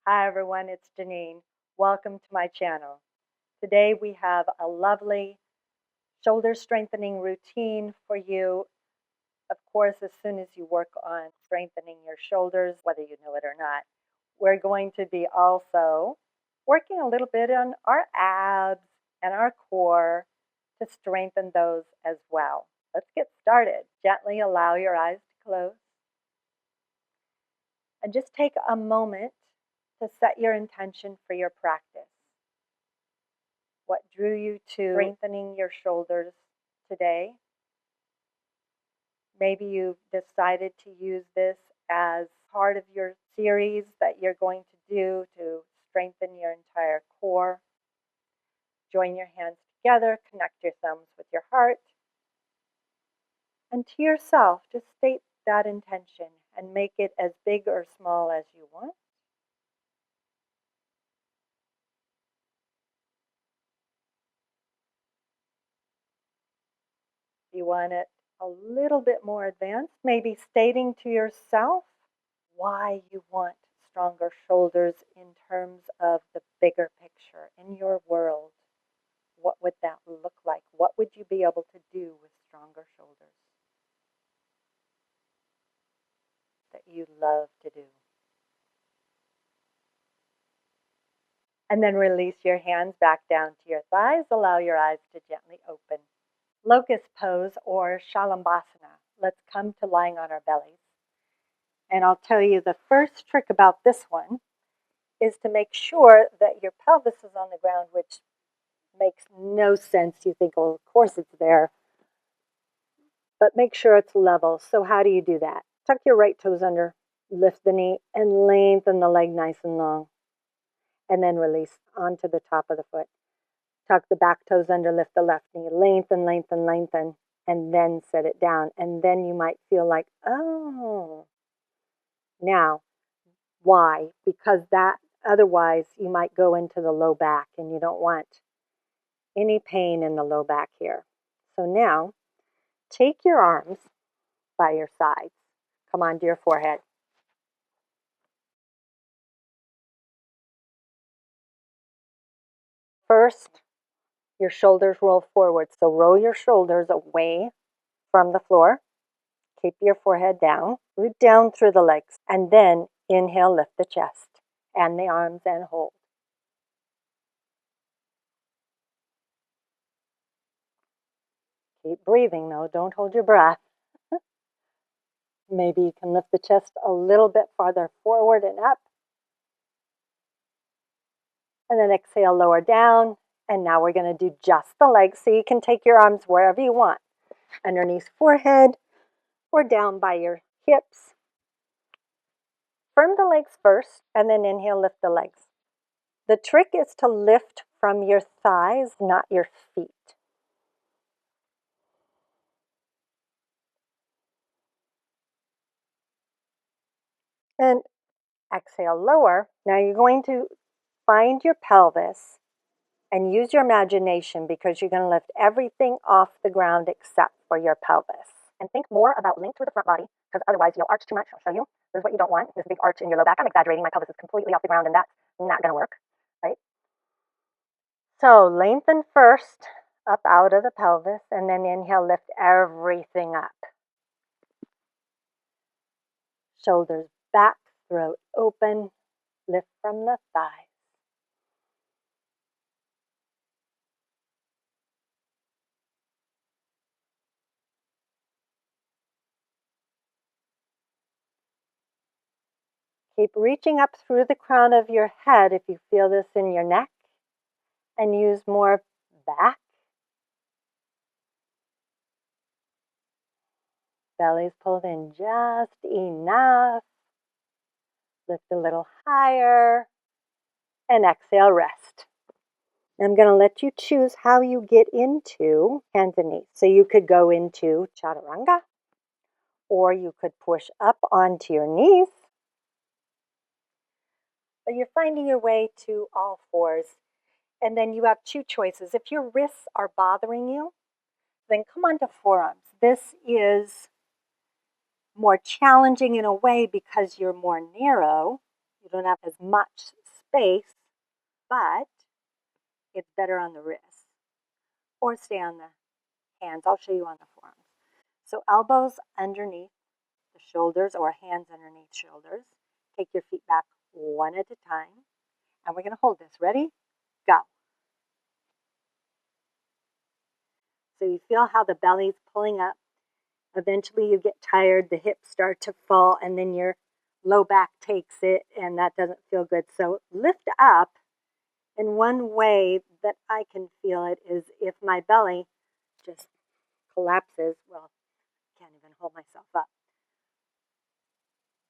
Hi everyone, it's Genene. Welcome to my channel. Today we have a lovely shoulder strengthening routine for you. Of course, as soon as you work on strengthening your shoulders, whether you know it or not, we're going to be also working a little bit on our abs and our core to strengthen those as well. Let's get started. Gently allow your eyes to close and just take a moment to set your intention for your practice. What drew you to strengthening your shoulders today? Maybe you've decided to use this as part of your series that you're going to do to strengthen your entire core. Join your hands together, connect your thumbs with your heart, and to yourself, just state that intention and make it as big or small as you want. If you want it a little bit more advanced, maybe stating to yourself why you want stronger shoulders in terms of the bigger picture in your world. What would that look like? What would you be able to do with stronger shoulders that you love to do? And then release your hands back down to your thighs. Allow your eyes to gently open. Locust pose or Shalambhasana. Let's come to lying on our bellies. And I'll tell you the first trick about this one is to make sure that your pelvis is on the ground, which makes no sense. You think, well, of course it's there. But make sure it's level. So how do you do that? Tuck your right toes under, lift the knee, and lengthen the leg nice and long. And then release onto the top of the foot. Tuck the back toes under, lift the left knee, lengthen, lengthen, lengthen, and then set it down. And then you might feel like, oh. Now, why? Because that otherwise you might go into the low back, and you don't want any pain in the low back here. So now, take your arms by your sides. Come onto your forehead. First, your shoulders roll forward. So roll your shoulders away from the floor. Keep your forehead down. Root down through the legs. And then inhale, lift the chest and the arms and hold. Keep breathing though. Don't hold your breath. Maybe you can lift the chest a little bit farther forward and up. And then exhale, lower down. And now we're going to do just the legs. So you can take your arms wherever you want. Underneath forehead or down by your hips. Firm the legs first and then inhale, lift the legs. The trick is to lift from your thighs, not your feet. And exhale, lower. Now you're going to find your pelvis and use your imagination because you're going to lift everything off the ground except for your pelvis. And think more about length through the front body because otherwise you'll arch too much. I'll show you. This is what you don't want, this big arch in your low back. I'm exaggerating. My pelvis is completely off the ground and that's not going to work, right? So lengthen first up out of the pelvis and then inhale, lift everything up. Shoulders back, throat open, lift from the thighs. Keep reaching up through the crown of your head if you feel this in your neck, and use more back. Belly's pulled in just enough. Lift a little higher, and exhale, rest. I'm going to let you choose how you get into hands and knees. So you could go into Chaturanga, or you could push up onto your knees. But you're finding your way to all fours. And then you have two choices. If your wrists are bothering you, then come onto forearms. This is more challenging in a way because you're more narrow. You don't have as much space, but it's better on the wrists. Or stay on the hands. I'll show you on the forearms. So elbows underneath the shoulders or hands underneath shoulders. Take your feet back one at a time. And we're going to hold this. Ready? Go. So you feel how the belly's pulling up. Eventually you get tired, the hips start to fall, and then your low back takes it, and that doesn't feel good. So lift up. And one way that I can feel it is if my belly just collapses. Well, I can't even hold myself up.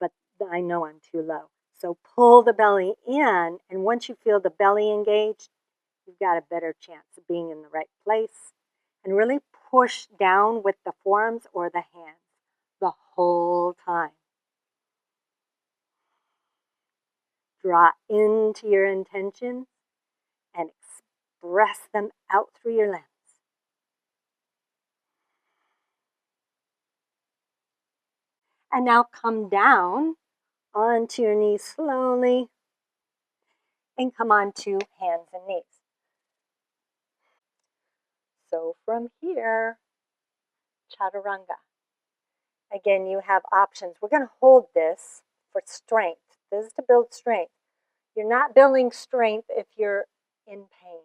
But I know I'm too low. So pull the belly in, and once you feel the belly engaged, you've got a better chance of being in the right place. And really push down with the forearms or the hands the whole time. Draw into your intentions and express them out through your limbs. And now come down onto your knees slowly and come onto hands and knees. So from here, Chaturanga. Again, you have options. We're going to hold this for strength. This is to build strength. You're not building strength if you're in pain.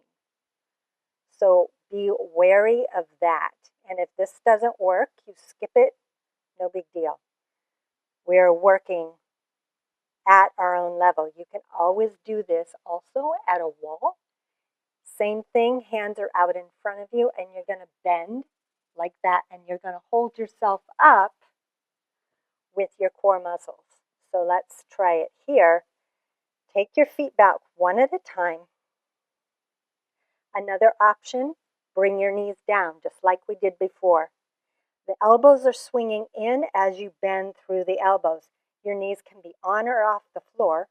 So be wary of that. And if this doesn't work, you skip it, no big deal. We're working at our own level. You can always do this also at a wall. Same thing, hands are out in front of you, and you're going to bend like that, and you're going to hold yourself up with your core muscles. So let's try it here. Take your feet back one at a time. Another option, bring your knees down, just like we did before. The elbows are swinging in as you bend through the elbows. Your knees can be on or off the floor.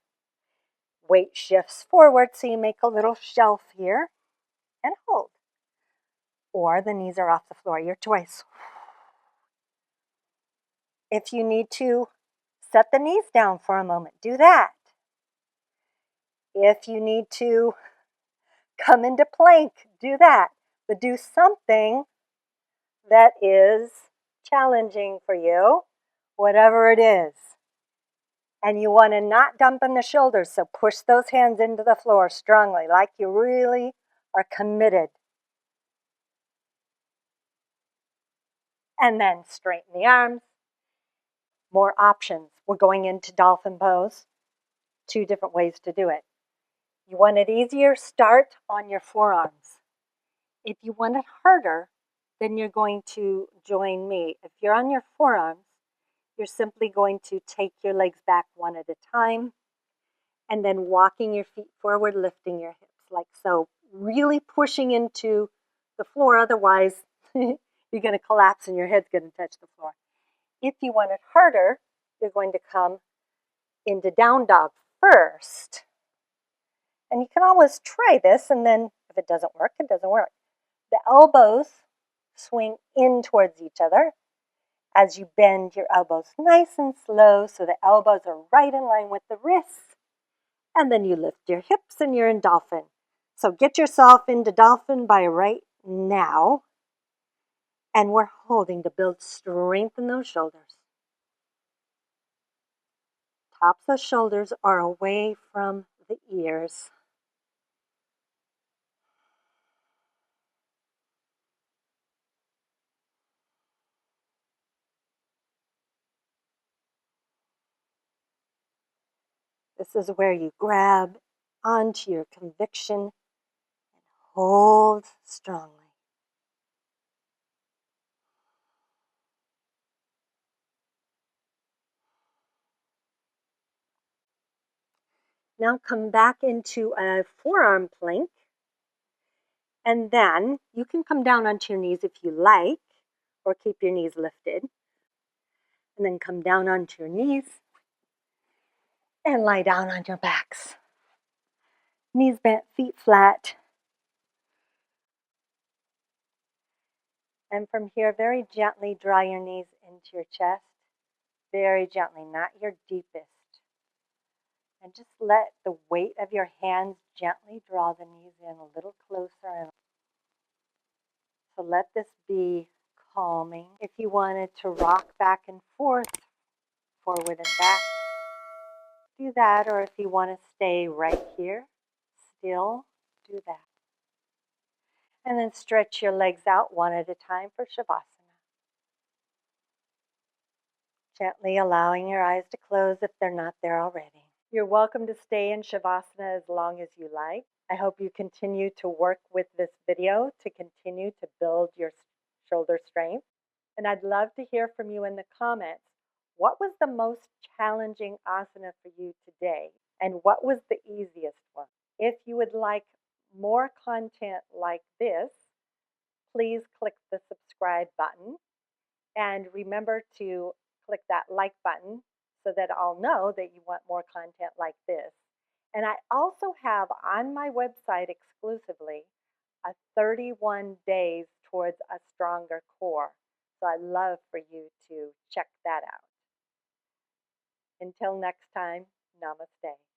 Weight shifts forward, so you make a little shelf here and hold. Or the knees are off the floor, your choice. If you need to set the knees down for a moment, do that. If you need to come into plank, do that. But do something that is challenging for you, whatever it is. And you want to not dump in the shoulders, so push those hands into the floor strongly, like you really are committed. And then straighten the arms. More options. We're going into dolphin pose. 2 different ways to do it. You want it easier, start on your forearms. If you want it harder, then you're going to join me. If you're on your forearms, you're simply going to take your legs back one at a time and then walking your feet forward, lifting your hips like so. Really pushing into the floor, otherwise you're going to collapse and your head's going to touch the floor. If you want it harder, you're going to come into down dog first. And you can always try this, and then if it doesn't work, it doesn't work. The elbows swing in towards each other as you bend your elbows nice and slow so the elbows are right in line with the wrists. And then you lift your hips and you're in dolphin. So get yourself into dolphin by right now. And we're holding to build strength in those shoulders. Tops of shoulders are away from the ears. This is where you grab onto your conviction and hold strongly. Now come back into a forearm plank. And then you can come down onto your knees if you like, or keep your knees lifted. And then come down onto your knees and lie down on your backs. Knees bent, feet flat. And from here, very gently draw your knees into your chest. Very gently, not your deepest. And just let the weight of your hands gently draw the knees in a little closer. And so let this be calming. If you wanted to rock back and forth, forward and back, do that. Or if you want to stay right here, still, do that. And then stretch your legs out one at a time for Shavasana. Gently allowing your eyes to close if they're not there already. You're welcome to stay in Shavasana as long as you like. I hope you continue to work with this video to continue to build your shoulder strength. And I'd love to hear from you in the comments. What was the most challenging asana for you today? And what was the easiest one? If you would like more content like this, please click the subscribe button. And remember to click that like button so that I'll know that you want more content like this. And I also have on my website exclusively a 31 days towards a stronger core. So I'd love for you to check that out. Until next time, namaste.